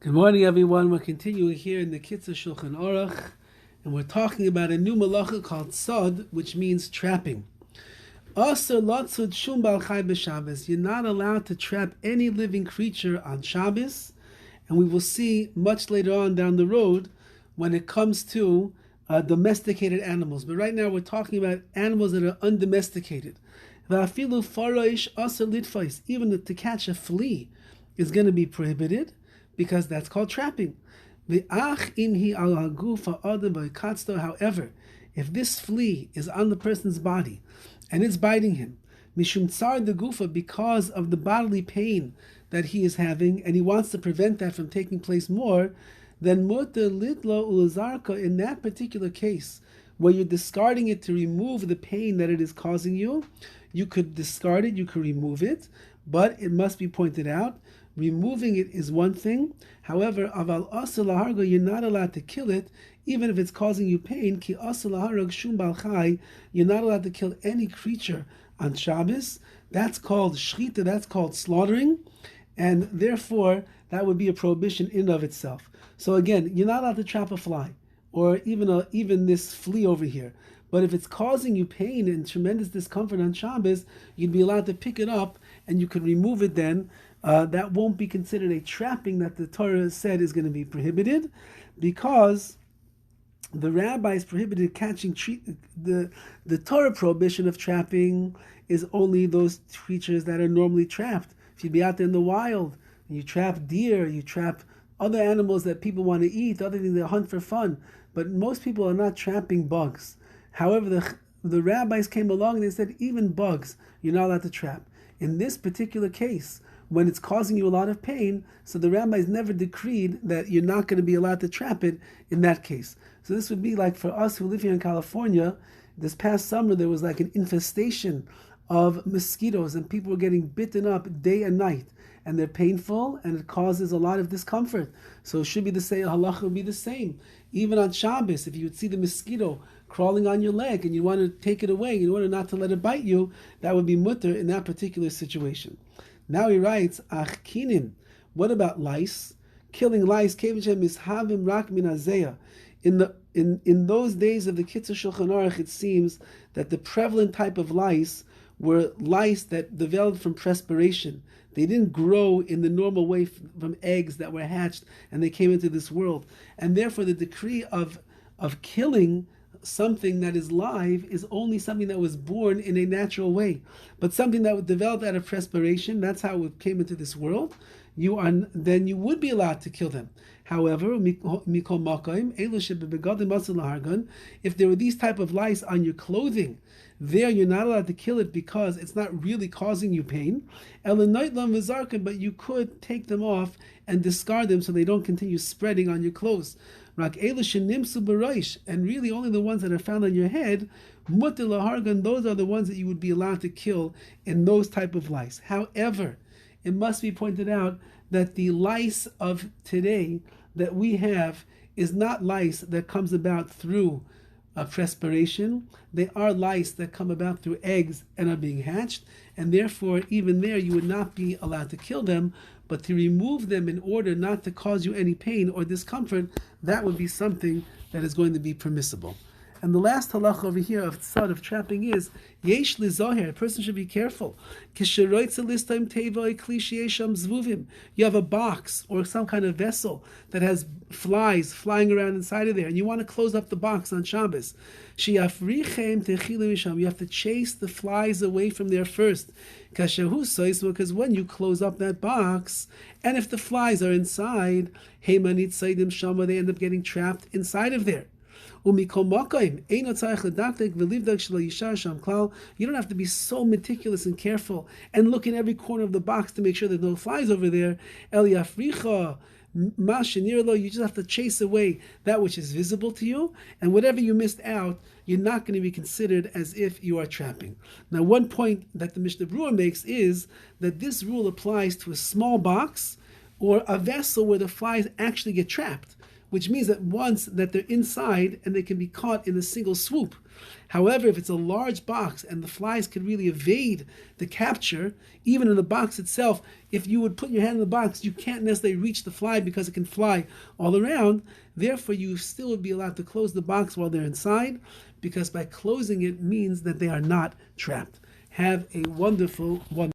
Good morning, everyone. We're continuing here in the Kitzur Shulchan Aruch, and we're talking about a new malacha called Sod, which means trapping. Asur latzud shum bal chai b'Shabbos. You're not allowed to trap any living creature on Shabbos, and we will see much later on down the road when it comes to domesticated animals. But right now we're talking about animals that are undomesticated. Va'afilu faroish asur litfais. Even to catch a flea is going to be prohibited, because that's called trapping. However, if this flea is on the person's body and it's biting him, mishum tsar de gufa, because of the bodily pain that he is having, and he wants to prevent that from taking place more, then mutter litlo ulazarka, in that particular case, where you're discarding it to remove the pain that it is causing you, you could discard it, you could remove it, but it must be pointed out, removing it is one thing. However, aval asur laharga, you're not allowed to kill it, even if it's causing you pain. Ki asur laharag shum bal chai, you're not allowed to kill any creature on Shabbos. That's called shchita, that's called slaughtering, and therefore that would be a prohibition in and of itself. So again, you're not allowed to trap a fly, or even this flea over here. But if it's causing you pain and tremendous discomfort on Shabbos, you'd be allowed to pick it up and you could remove it then. That won't be considered a trapping that the Torah said is going to be prohibited, because the rabbis prohibited catching the Torah prohibition of trapping is only those creatures that are normally trapped. If you'd be out there in the wild and you trap deer, you trap other animals that people want to eat, other things they hunt for fun, but most people are not trapping bugs. However, the rabbis came along and they said even bugs you're not allowed to trap. In this particular case, when it's causing you a lot of pain, so the rabbis never decreed that you're not going to be allowed to trap it in that case. So this would be like for us who live here in California. This past summer there was like an infestation of mosquitoes and people were getting bitten up day and night, and they're painful and it causes a lot of discomfort. So it should be the same, halacha would be the same. Even on Shabbos, if you would see the mosquito crawling on your leg and you want to take it away, you want not to let it bite you, that would be mutter in that particular situation. Now he writes, Ach kinim, what about lice? Killing lice, kevichem mishavim rak min azeya. In those days of the Kitzur Shulchan Aruch, it seems that the prevalent type of lice were lice that developed from perspiration. They didn't grow in the normal way from eggs that were hatched and they came into this world. And therefore the decree of killing something that is live is only something that was born in a natural way. But something that would develop out of perspiration, that's how it came into this world, then you would be allowed to kill them. However, if there were these type of lice on your clothing, there you're not allowed to kill it because it's not really causing you pain. But you could take them off and discard them so they don't continue spreading on your clothes. And really only the ones that are found on your head, those are the ones that you would be allowed to kill in those type of lice. However, it must be pointed out that the lice of today that we have is not lice that comes about through perspiration. They are lice that come about through eggs and are being hatched, and therefore even there you would not be allowed to kill them, but to remove them in order not to cause you any pain or discomfort, that would be something that is going to be permissible. And the last halach over here of tzad, of trapping, is yesh lizoher. A person should be careful. You have a box or some kind of vessel that has flies flying around inside of there, and you want to close up the box on Shabbos. You have to chase the flies away from there first. Because when you close up that box, and if the flies are inside, they end up getting trapped inside of there. You don't have to be so meticulous and careful and look in every corner of the box to make sure there's no flies over there. You just have to chase away that which is visible to you, and whatever you missed out, you're not going to be considered as if you are trapping. Now, one point that the Mishnah Berurah makes is that this rule applies to a small box or a vessel where the flies actually get trapped. which means that once that they're inside and they can be caught in a single swoop. However, if it's a large box and the flies can really evade the capture, even in the box itself, if you would put your hand in the box, you can't necessarily reach the fly because it can fly all around. Therefore, you still would be allowed to close the box while they're inside, because by closing it means that they are not trapped. Have a wonderful one.